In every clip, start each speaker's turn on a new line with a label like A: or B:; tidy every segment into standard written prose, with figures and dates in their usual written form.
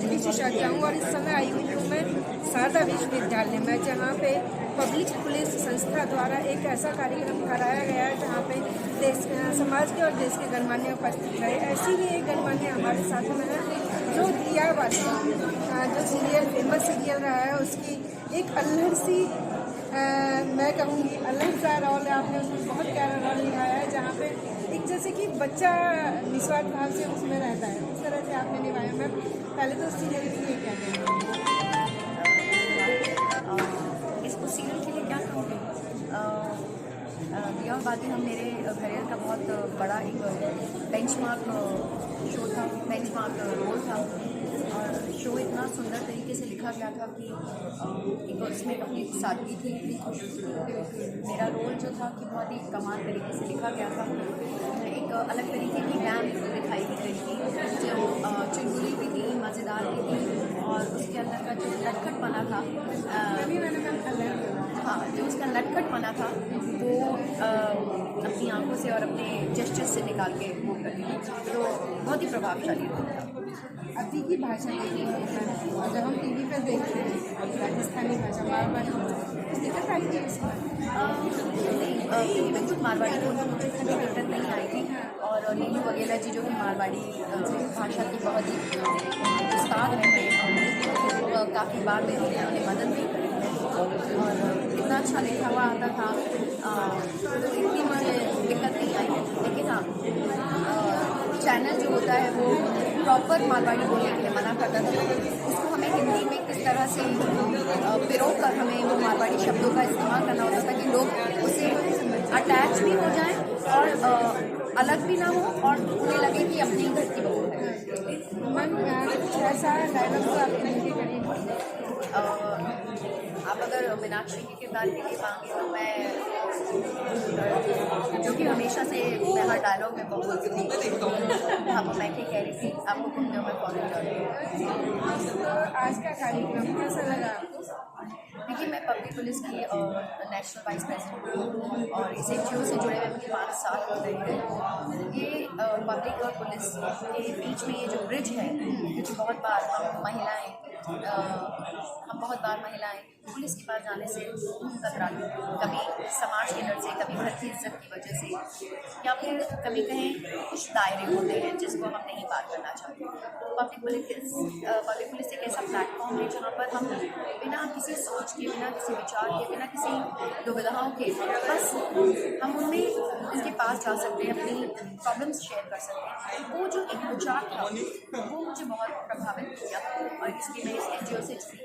A: विशेषज्ञ हूँ और इस समय आई हुई हूँ मैं शारदा विश्वविद्यालय में, जहाँ पे पब्लिक पुलिस संस्था द्वारा एक ऐसा कार्यक्रम कराया गया है जहाँ पे समाज के और देश के गणमान्य उपस्थित रहे। ऐसी ही एक गणमान्य हमारे साथ में है जो दिया वाली जो सीरियल फेमस सीरियल रहा है उसकी एक अल्हड़ सी मैं कहूँगी अल्हड़ सा रोल आपने उसमें बहुत प्यारा रोल निभाया है, जहाँ पे एक जैसे कि बच्चा निस्वार्थ भाव से उसमें रहता है, उस तरह से आपने निभाया। मैं पहले तो सीरियल के लिए क्या कहूँगी,
B: इसको सीरियल के लिए क्या कहूँगी, यह बातें हम मेरे करियर का बहुत बड़ा एक बेंचमार्क शो था, बेंचमार्क रोल था। और शो इतना सुंदर तरीके से लिखा गया था कि एक उसमें अपनी सादगी थी, इतनी खुशी थी। मेरा रोल जो था कि बहुत ही कमाल तरीके से लिखा गया था। एक अलग तरीके की मैम दिखाई दी गई थी जो चुलबुली भी थी, मज़ेदार भी थी, और उसके अंदर का जो लटखटपना था, हाँ, जो उसका लटखटपना था वो अपनी आंखों से और अपने जेस्चर से निकाल के वो करती थी, तो बहुत ही प्रभावशाली था।
A: अभी की भाषा देखी और जब हम टीवी पर देखते हैं राजस्थानी भाषा मारवाड़ी कुछ दिक्कत आई थी इसमें?
B: नहीं, बिल्कुल मारवाड़ी को मुझे कोई दिक्कत नहीं आई थी। और नीलू वगैरह जी जो कि मारवाड़ी भाषा की बहुत ही उस्ताद है, वो काफ़ी बार मेरी उन्होंने मदद भी करी है और इतना अच्छा लिखा हुआ आता था, तो इतनी मुझे दिक्कत नहीं आई। लेकिन हाँ, चैनल जो होता है वो प्रॉपर मारवाड़ी बोलने के लिए मना करता था, उसको हमें हिंदी में किस तरह से पिरो कर हमें वो मारवाड़ी शब्दों का इस्तेमाल करना होता था कि लोग उससे अटैच भी हो जाएं और अलग भी ना हो और उन्हें लगे कि अपनी घर की बहू है।
A: मैम कुछ ऐसा डायलॉग तो आपके मन के करीब
B: आप अगर मीनाक्षी के किरदार के लिए मांगे तो मैं, जो कि हमेशा से मैं हर डायलॉग में बोलती हूँ, हाँ, मैं क्या कह रही थी, आपको घूमने में फॉलो कर रही हूँ।
A: तो आज का कार्यक्रम कैसा लगा आपको?
B: देखिए, मैं पब्लिक पुलिस की नेशनल वाइस प्रेसिडेंट हूँ और इस एनजीओ से जुड़े हुए मुझे 5 साल हो गए हैं। ये पब्लिक और पुलिस के बीच में ये जो ब्रिज है, क्योंकि बहुत बार हम बहुत बार महिलाएं पुलिस के पास जाने से कतराती हैं, कभी समाज के डर से, कभी घर की इज्जत की वजह से, या फिर कभी कहीं कुछ दायरे होते हैं जिसको हम नहीं पार करना चाहते। पब्लिक पुलिस एक ऐसा प्लेटफॉर्म है जहाँ पर हम बिना किसी सोच के, बिना किसी विचार के, बिना किसी दुविधाओं के, बस हम उनमें इसके पास जा सकते हैं, अपनी प्रॉब्लम्स शेयर कर सकते हैं। वो जो एक विचार था वो मुझे बहुत प्रभावित किया और इसलिए मैं इस एनजीओ से जुड़ी।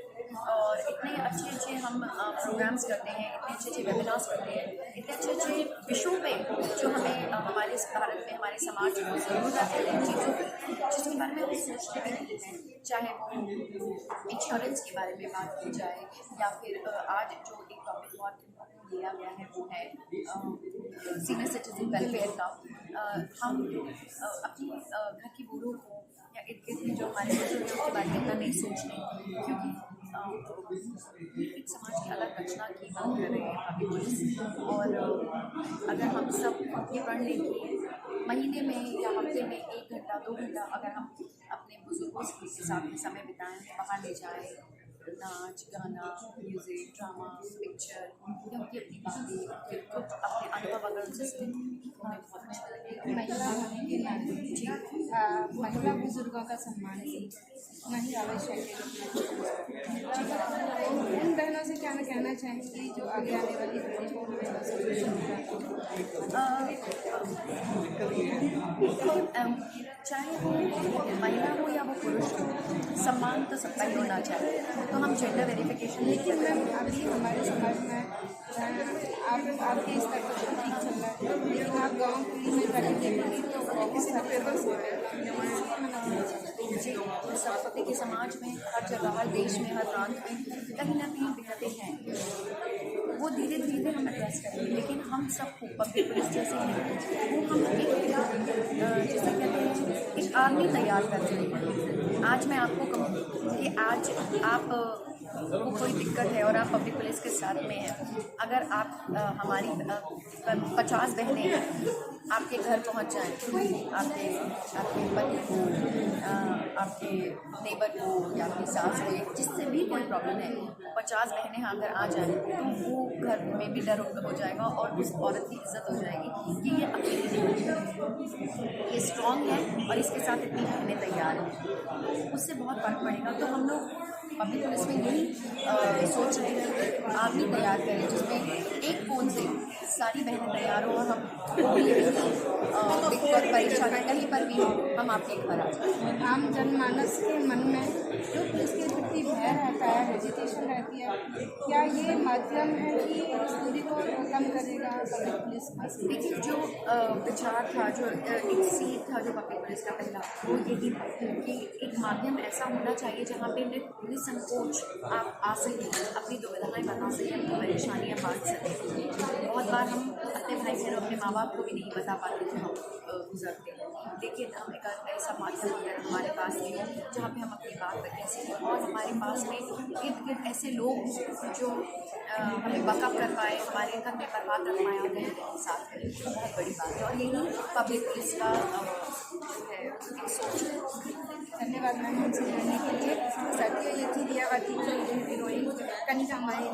B: और इतने अच्छे हम प्रोग्राम्स करते हैं, इतने अच्छे वेबिनार्स करते हैं, इतने अच्छे विषयों पे जो हमें हमारे भारत में, हमारे समाज में ज़रूरत है चीज़ों की, जिसके बारे में हम सोचते भी नहीं हैं। चाहे वो इंश्योरेंस के बारे में बात की जाए या फिर आज जो एक टॉपिक बहुत इम्पोर्टेंट लिया गया है वो है सीनियर सिटीजन वेलफेयर का। हम अपनी घर की बूढ़ों को या इर्द गिर्द जो हमारे बुजुर्ग हैं उसके बारे में इतना नहीं सोचते, क्योंकि एक समाज की अलग रचना की बात कर रहे हैं पब्लिक पुलिस। और अगर हम सब ये पढ़ लें कि महीने में या हफ्ते में 1 घंटा 2 घंटा अगर हम अपने बुजुर्गों के साथ में समय बिताएं, बाहर ले जाएं, नाच गाना, म्यूज़िक, ड्रामा, पिक्चर, या उनकी अपनी बातें, कुछ अपने अनुभव अगर उनसे सुने तो हमें बहुत अच्छा लगेगा।
A: महिला होने के नाते महिला बुजुर्गों का सम्मान नहीं आवश्यक है। उन बहनों से क्या कहना चाहेंगी जो आगे आने वाली पीढ़ी को
B: चाहे वो महिला हो या वो पुरुष हो, सम्मान तो सबका ही होना चाहिए। तो हम जेंडर वेरिफिकेशन,
A: लेकिन मैम अभी हमारे समाज में आपके स्तर पर तो ठीक चल रहा है, लेकिन आप गाँव पुलिस में जाके देखेंगे तो बहुत सारे
B: सब देखिए समाज में हर जगह, हर देश में, हर प्रांत में कहीं ना कहीं दिक्कतें हैं। वो धीरे धीरे हम एड्रेस करेंगे, लेकिन हम सबको पब्लिक पुलिस जैसे हैं वो हम जैसे कहते हैं एक आर्मी तैयार कर रहे हैं। आज मैं आपको कहूँ कि आज आप आपको कोई दिक्कत है और आप पब्लिक पुलिस के साथ में हैं, अगर आप हमारी 50 बहनें हैं, आपके घर पहुंच जाएं, आपके पति को, आपके नेबर को या आपकी सास को, या जिससे भी कोई प्रॉब्लम है, 50 बहनें अगर आ जाएं तो वो घर में भी डर हो जाएगा और उस औरत की इज्जत हो जाएगी कि ये अकेली नहीं है, ये स्ट्रॉन्ग है और इसके साथ इतनी बहनें तैयार हैं, उससे बहुत फर्क पड़ेगा। तो हम लोग पब्लिक पुलिस में यही सोच रहे हैं कि आदमी तैयार करें जिसमें एक फ़ोन से सारी बहनें तैयार हो और हम दिक्कत परेशानी कहीं पर भी हो हम आपके घर आ जाएं।
A: आम जनमानस के मन में जो पुलिस के प्रति भय रहता है, हेजिटेशन रहती है, क्या ये माध्यम है कि इस दूरी को कम करेगा पब्लिक पुलिस का?
B: देखिए, जो विचार था, जो एक सीट था जो पब्लिक पुलिस का पहला, वो यही था कि एक माध्यम ऐसा होना चाहिए जहाँ पे निसंकोच आप आ सकें, अपनी दुविधाएं बता सकें, अपनी परेशानियाँ बांट सकें। बहुत बार हम अपने भाई बहनों, अपने माँ बाप को भी नहीं बता पाते थे, हम गुजरते हैं, लेकिन हम एक ऐसा माध्यम अगर हमारे पास है जहाँ पे हम अपनी बात बता सकें और हमारे पास में इर्द गिर्द ऐसे लोग जो हमें बकअप कर पाए, हमारे कंधे पर बात रख पाए और कहीं साथ करें, तो बहुत बड़ी बात है और यही पब्लिक पुलिस का है एक सोच है।
A: धन्यवाद मैम हमसे जुड़ने के लिए। साथियों, ये थी लियावती की हीरोइन कनिका माई।